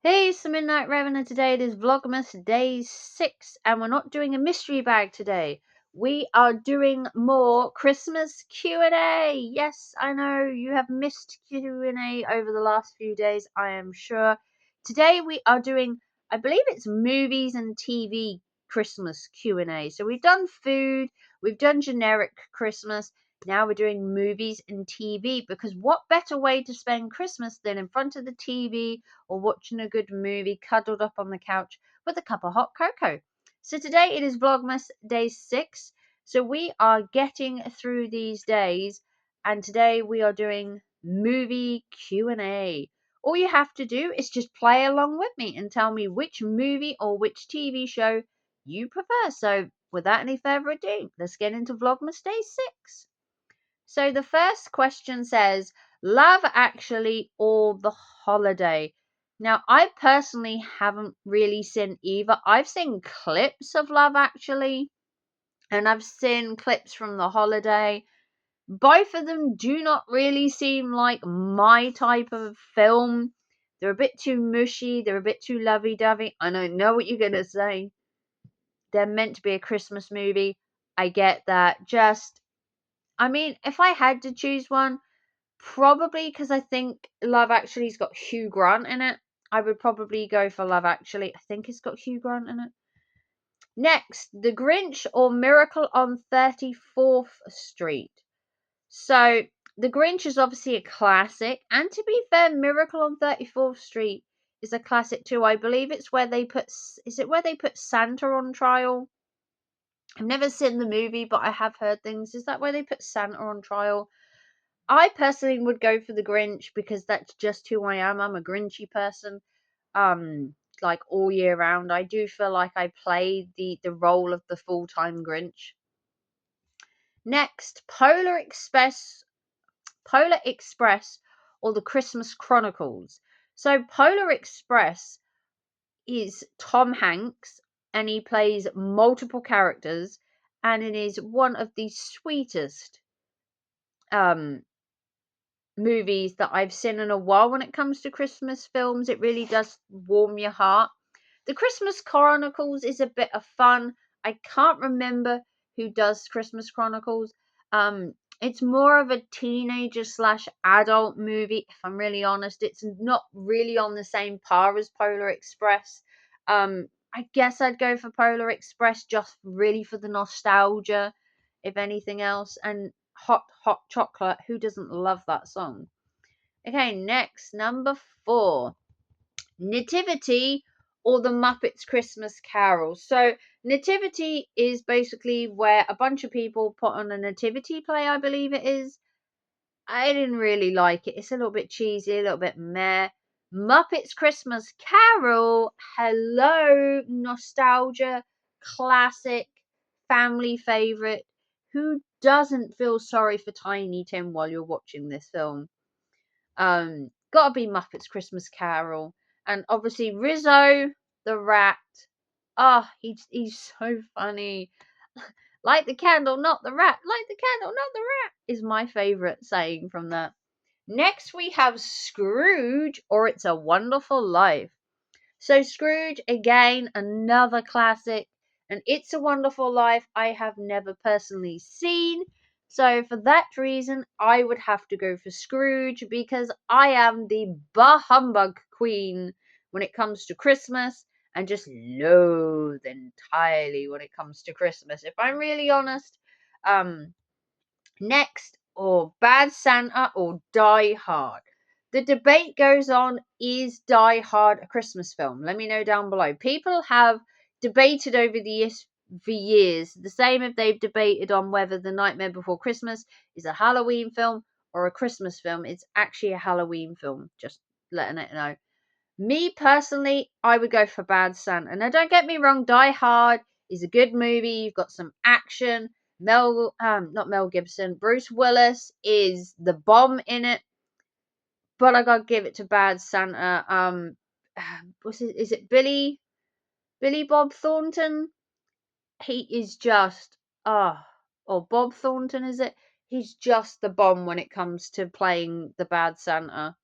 Hey, it's the Midnight Revenant. Today it is Vlogmas Day 6, and we're not doing a mystery bag today. We are doing more Christmas Q&A. Yes, I know you have missed Q&A over the last few days, I am sure. Today we are doing, I believe it's movies and TV Christmas Q&A. So we've done food, we've done generic Christmas. Now we're doing movies and TV, because what better way to spend Christmas than in front of the TV or watching a good movie cuddled up on the couch with a cup of hot cocoa. So today it is Vlogmas Day 6. So we are getting through these days, and today we are doing movie Q&A. All you have to do is just play along with me and tell me which movie or which TV show you prefer. So without any further ado, let's get into Vlogmas Day 6. So the first question says, Love Actually or The Holiday? Now, I personally haven't really seen either. I've seen clips of Love Actually, and I've seen clips from The Holiday. Both of them do not really seem like my type of film. They're a bit too mushy. They're a bit too lovey-dovey. I don't know what you're going to say. They're meant to be a Christmas movie. I get that. If I had to choose one, probably because I think Love Actually's got Hugh Grant in it. I would probably go for Love Actually. I think it's got Hugh Grant in it. Next, The Grinch or Miracle on 34th Street. So, The Grinch is obviously a classic. And to be fair, Miracle on 34th Street is a classic too. I believe it's where they put... Is it where they put Santa on trial? I've never seen the movie, but I have heard things. Is that where they put Santa on trial? I personally would go for the Grinch because that's just who I am. I'm a Grinchy person. Like all year round. I do feel like I play the role of the full-time Grinch. Next, Polar Express or the Christmas Chronicles. So Polar Express is Tom Hanks, and he plays multiple characters, and it is one of the sweetest um movies that I've seen in a while when it comes to Christmas films. It really does warm your heart. The Christmas Chronicles is a bit of fun. I can't remember who does Christmas Chronicles. It's more of a teenager slash adult movie, if I'm really honest. It's not really on the same par as Polar Express. I guess I'd go for Polar Express just really for the nostalgia, if anything else. And Hot Hot Chocolate, who doesn't love that song? Okay, next, number 4. Nativity or the Muppets Christmas Carol. So Nativity is basically where a bunch of people put on a nativity play, I believe it is. I didn't really like it. It's a little bit cheesy, a little bit meh. Muppets Christmas Carol, hello, nostalgia, classic, family favorite. Who doesn't feel sorry for Tiny Tim while you're watching this film? Gotta be Muppets Christmas Carol. And obviously Rizzo, the rat. He's so funny. Light the candle, not the rat. Light the candle, not the rat is my favourite saying from that. Next we have Scrooge or It's a Wonderful Life. So Scrooge, again, another classic. And It's a Wonderful Life I have never personally seen. So for that reason, I would have to go for Scrooge, because I am the bah humbug queen when it comes to Christmas, and just loathe entirely when it comes to Christmas, if I'm really honest. Next, or Bad Santa or Die Hard. The debate goes on, is Die Hard a Christmas film? Let me know down below. People have debated over the years for years. The same if they've debated on whether The Nightmare Before Christmas is a Halloween film or a Christmas film. It's actually a Halloween film, just letting it know. Me personally, I would go for Bad Santa. Now don't get me wrong, Die Hard is a good movie. You've got some action. Not Mel Gibson. Bruce Willis is the bomb in it. But I gotta give it to Bad Santa. Is it Billy Bob Thornton? He is just or Bob Thornton, is it? He's just the bomb when it comes to playing the Bad Santa.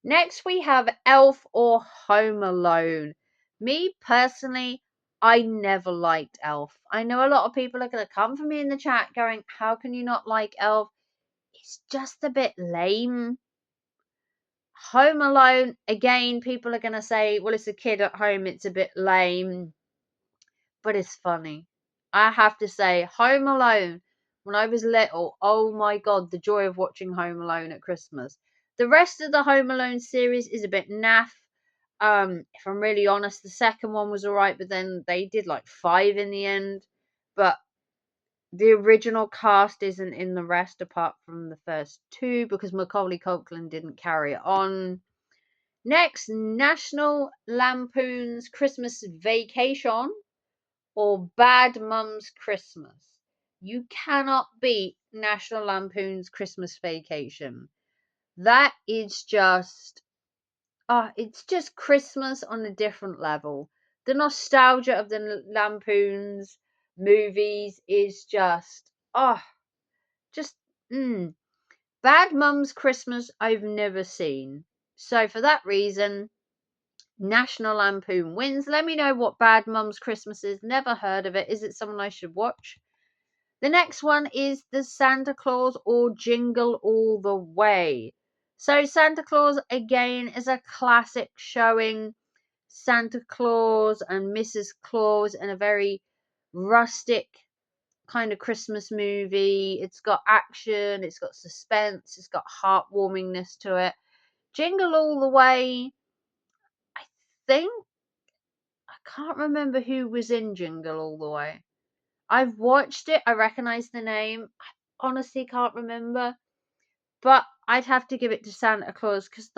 Next, we have Elf or Home Alone. Me personally, I never liked Elf. I know a lot of people are going to come for me in the chat going, how can you not like Elf? It's just a bit lame. Home Alone, again, people are going to say, well, it's a kid at home, it's a bit lame, but it's funny. I have to say, Home Alone, when I was little, oh my God, the joy of watching Home Alone at Christmas. The rest of the Home Alone series is a bit naff. If I'm really honest, the second one was alright, but then they did like 5 in the end. But the original cast isn't in the rest apart from the first 2 because Macaulay Culkin didn't carry it on. Next, National Lampoon's Christmas Vacation or Bad Mum's Christmas. You cannot beat National Lampoon's Christmas Vacation. That is just, it's just Christmas on a different level. The nostalgia of the Lampoon's movies is just, just, Bad Mum's Christmas I've never seen. So for that reason, National Lampoon wins. Let me know what Bad Mum's Christmas is. Never heard of it. Is it someone I should watch? The next one is the Santa Claus or Jingle All the Way. So Santa Claus again is a classic showing Santa Claus and Mrs. Claus in a very rustic kind of Christmas movie. It's got action, it's got suspense, it's got heartwarmingness to it. Jingle All the Way, I think, I can't remember who was in Jingle All the Way. I've watched it, I recognise the name. I honestly can't remember. But I'd have to give it to Santa Claus because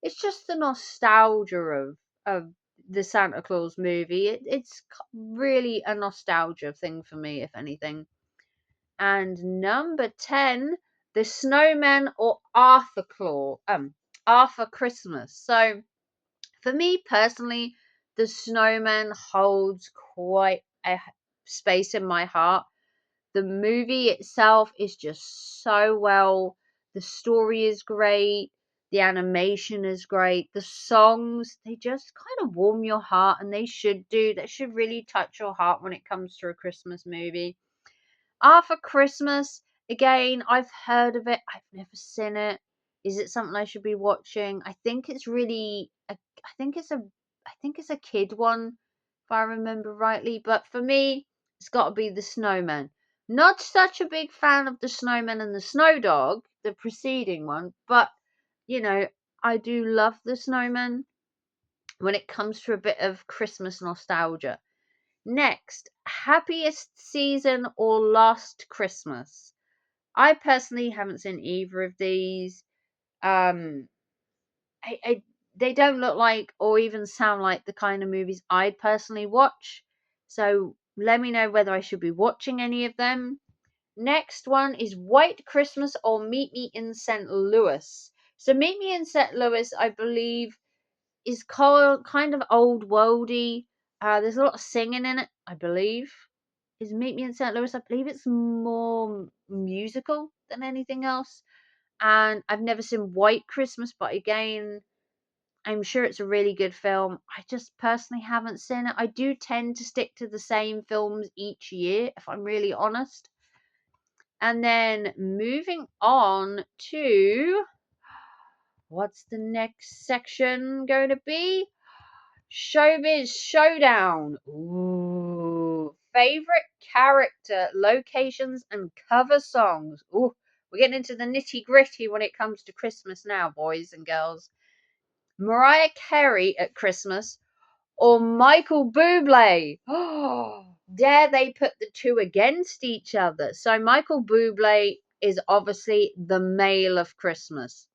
it's just the nostalgia of the Santa Claus movie. It's really a nostalgia thing for me, if anything. And number 10, the Snowman or Arthur Christmas. So for me personally, the Snowman holds quite a space in my heart. The movie itself is just so well. The story is great. The animation is great. The songs, they just kind of warm your heart, and they should do. That should really touch your heart when it comes to a Christmas movie. Arthur Christmas, again, I've heard of it. I've never seen it. Is it something I should be watching? I think it's really, I think it's a kid one, if I remember rightly. But for me, it's got to be the Snowman. Not such a big fan of the Snowman and the Snow Dog, the preceding one, but I do love the Snowman when it comes to a bit of Christmas nostalgia. Next, happiest season or last Christmas. I personally haven't seen either of these. Um, they don't look like or even sound like the kind of movies I personally watch. So let me know whether I should be watching any of them. Next one is White Christmas or Meet Me in St. Louis. So Meet Me in St. Louis, I believe, is kind of old worldy. There's a lot of singing in it, I believe. Is Meet Me in St. Louis, I believe it's more musical than anything else. And I've never seen White Christmas, but again, I'm sure it's a really good film. I just personally haven't seen it. I do tend to stick to the same films each year, if I'm really honest. And then moving on to, what's the next section going to be? Showbiz Showdown. Ooh. Favorite character, locations, and cover songs. Ooh, we're getting into the nitty gritty when it comes to Christmas now, boys and girls. Mariah Carey at Christmas or Michael Bublé? Oh, dare they put the two against each other? So Michael Bublé is obviously the male of Christmas.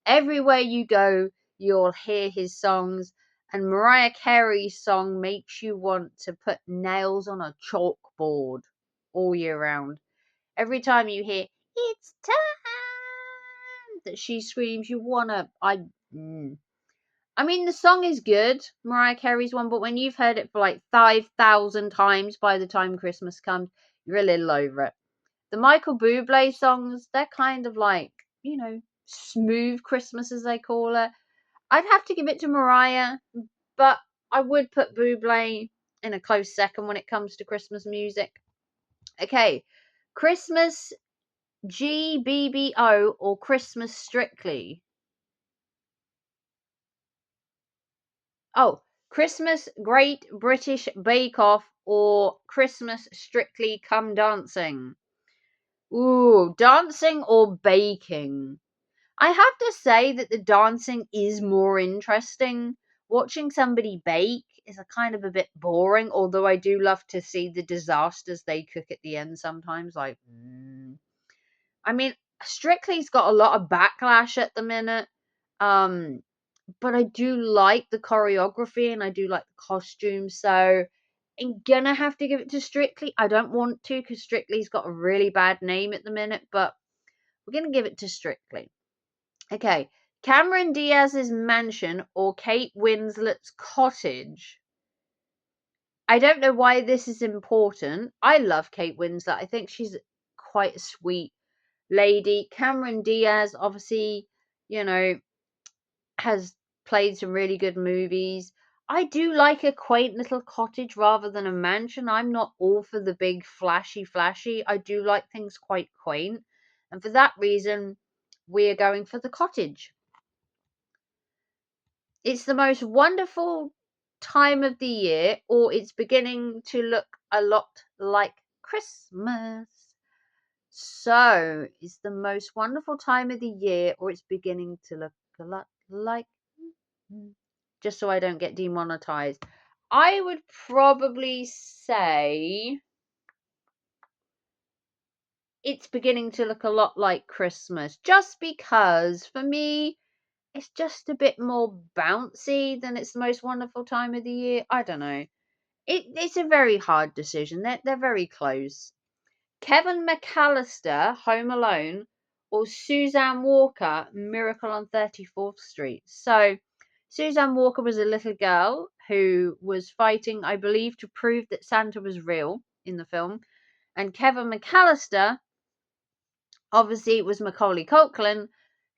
Everywhere you go, you'll hear his songs, and Mariah Carey's song makes you want to put nails on a chalkboard all year round. Every time you hear "It's time" that she screams, you wanna. I mean, the song is good, Mariah Carey's one, but when you've heard it for like 5,000 times by the time Christmas comes, you're a little over it. The Michael Bublé songs, they're kind of like, smooth Christmas, as they call it. I'd have to give it to Mariah, but I would put Bublé in a close second when it comes to Christmas music. Okay, Christmas GBBO or Christmas Strictly? Oh, Christmas Great British Bake Off or Christmas Strictly Come Dancing? Ooh, dancing or baking? I have to say that the dancing is more interesting. Watching somebody bake is a kind of a bit boring, although I do love to see the disasters they cook at the end sometimes. Like, I mean, Strictly's got a lot of backlash at the minute. Um, but I do like the choreography and I do like the costumes. So I'm gonna have to give it to Strictly. I don't want to because Strictly's got a really bad name at the minute, but we're gonna give it to Strictly. Okay, Cameron Diaz's mansion or Kate Winslet's cottage? I don't know why this is important. I love Kate Winslet. I think she's quite a sweet lady. Cameron Diaz, obviously, you know, has played some really good movies. I do like a quaint little cottage rather than a mansion. I'm not all for the big flashy. I do like things quite quaint. And for that reason, we're going for the cottage. It's the most wonderful time of the year, or it's beginning to look a lot like Christmas. So, it's the most wonderful time of the year, or it's beginning to look a lot like. Just so I don't get demonetized. I would probably say it's beginning to look a lot like Christmas, just because for me, it's just a bit more bouncy than it's the most wonderful time of the year. I don't know. It's a very hard decision. They're very close. Kevin McAllister, Home Alone, or Suzanne Walker, Miracle on 34th Street. So, Suzanne Walker was a little girl who was fighting, I believe, to prove that Santa was real in the film. And Kevin McAllister, obviously, it was Macaulay Culkin,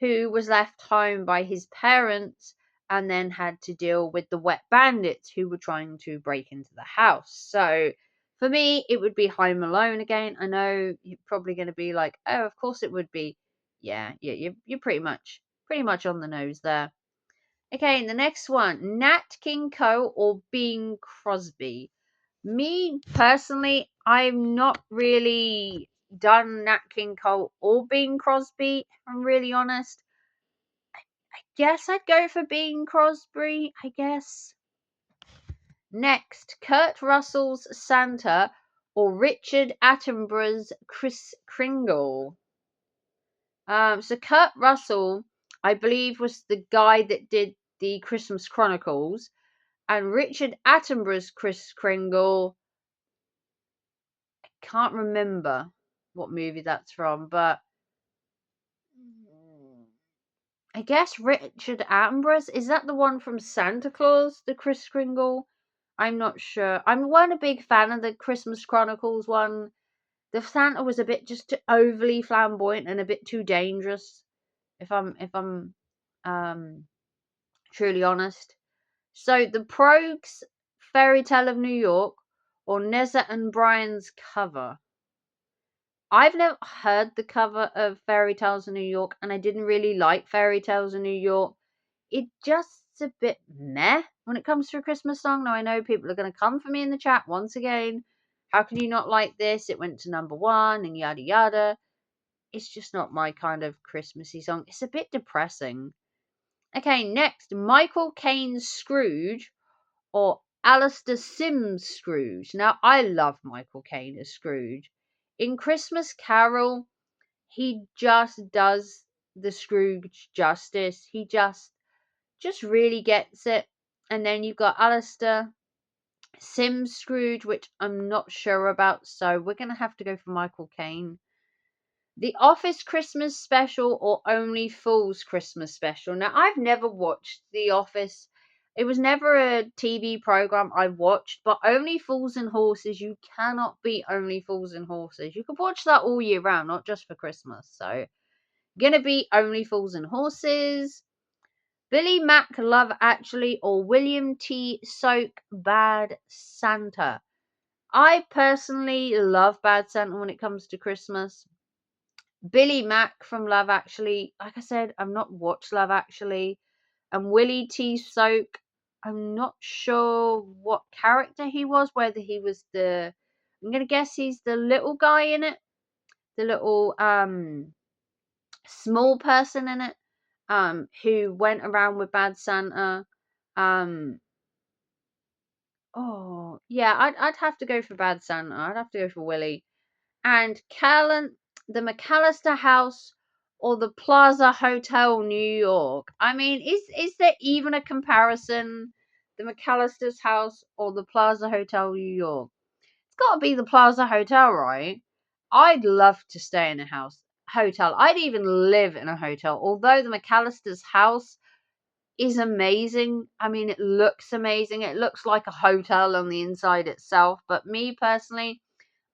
who was left home by his parents and then had to deal with the wet bandits who were trying to break into the house. So, for me, it would be Home Alone again. I know you're probably going to be like, "Oh, of course it would be." Yeah, you're pretty much on the nose there. Okay, and the next one, Nat King Cole or Bing Crosby. Me personally, I'm not really done Nat King Cole or Bing Crosby. If I'm really honest. I guess I'd go for Bing Crosby. I guess. Next, Kurt Russell's Santa or Richard Attenborough's Kris Kringle. So Kurt Russell, I believe, was the guy that did the Christmas Chronicles, and Richard Attenborough's Kris Kringle. I can't remember what movie that's from, but I guess Richard Attenborough's, is that the one from Santa Claus, the Kris Kringle? I'm not sure. I wasn't a big fan of the Christmas Chronicles one. The Santa was a bit just overly flamboyant and a bit too dangerous. If I'm truly honest. So the Progues, Fairy Tale of New York, or Neza and Brian's cover. I've never heard the cover of Fairy Tales of New York, and I didn't really like Fairy Tales of New York. It just's a bit meh when it comes to a Christmas song. Now I know people are going to come for me in the chat once again. How can you not like this? It went to #1 and yada yada. It's just not my kind of Christmassy song. It's a bit depressing. Okay, next, Michael Caine's Scrooge or Alistair Sims' Scrooge. Now, I love Michael Caine as Scrooge. In Christmas Carol, he just does the Scrooge justice. He just really gets it. And then you've got Alistair Sims' Scrooge, which I'm not sure about, so we're going to have to go for Michael Caine. The Office Christmas Special or Only Fools Christmas Special. Now, I've never watched The Office. It was never a TV program I watched, but Only Fools and Horses, you cannot beat Only Fools and Horses. You could watch that all year round, not just for Christmas. So, Gonna be Only Fools and Horses, Billy Mack Love Actually, or William T. Soak Bad Santa. I personally love Bad Santa when it comes to Christmas. Billy Mack from Love Actually, like I said, I've not watched Love Actually. And Willie T. Soak, I'm not sure what character he was, whether he was I'm going to guess he's the little guy in it, the little small person in it, who went around with Bad Santa. Oh, yeah, I'd have to go for Bad Santa. I'd have to go for Willie. And the McAllister House or the Plaza Hotel, New York. I mean, is there even a comparison? The McAllister's house or the Plaza Hotel, New York? It's got to be the Plaza Hotel, right? I'd love to stay in a hotel. I'd even live in a hotel. Although the McAllister's house is amazing. I mean, it looks amazing. It looks like a hotel on the inside itself. But me personally,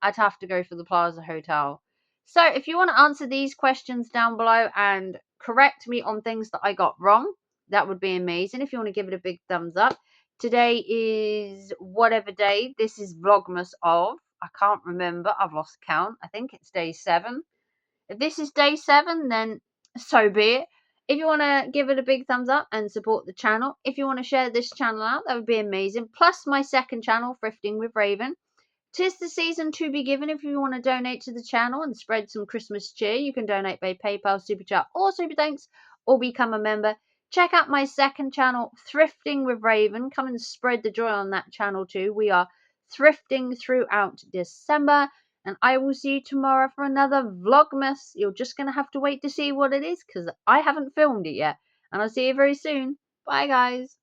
I'd have to go for the Plaza Hotel. So if you want to answer these questions down below and correct me on things that I got wrong, that would be amazing. If you want to give it a big thumbs up. Today is whatever day. This is Vlogmas of. I can't remember. I've lost count. I think it's day 7. If this is day 7, then so be it. If you want to give it a big thumbs up and support the channel, if you want to share this channel out, that would be amazing. Plus my second channel, Thrifting with Raven. 'Tis the season to be given. If you want to donate to the channel and spread some Christmas cheer, you can donate by PayPal, Super Chat, or Super Thanks, or become a member. Check out my second channel, Thrifting with Raven. Come and spread the joy on that channel too. We are thrifting throughout December, and I will see you tomorrow for another Vlogmas. You're just going to have to wait to see what it is because I haven't filmed it yet. And I'll see you very soon. Bye, guys.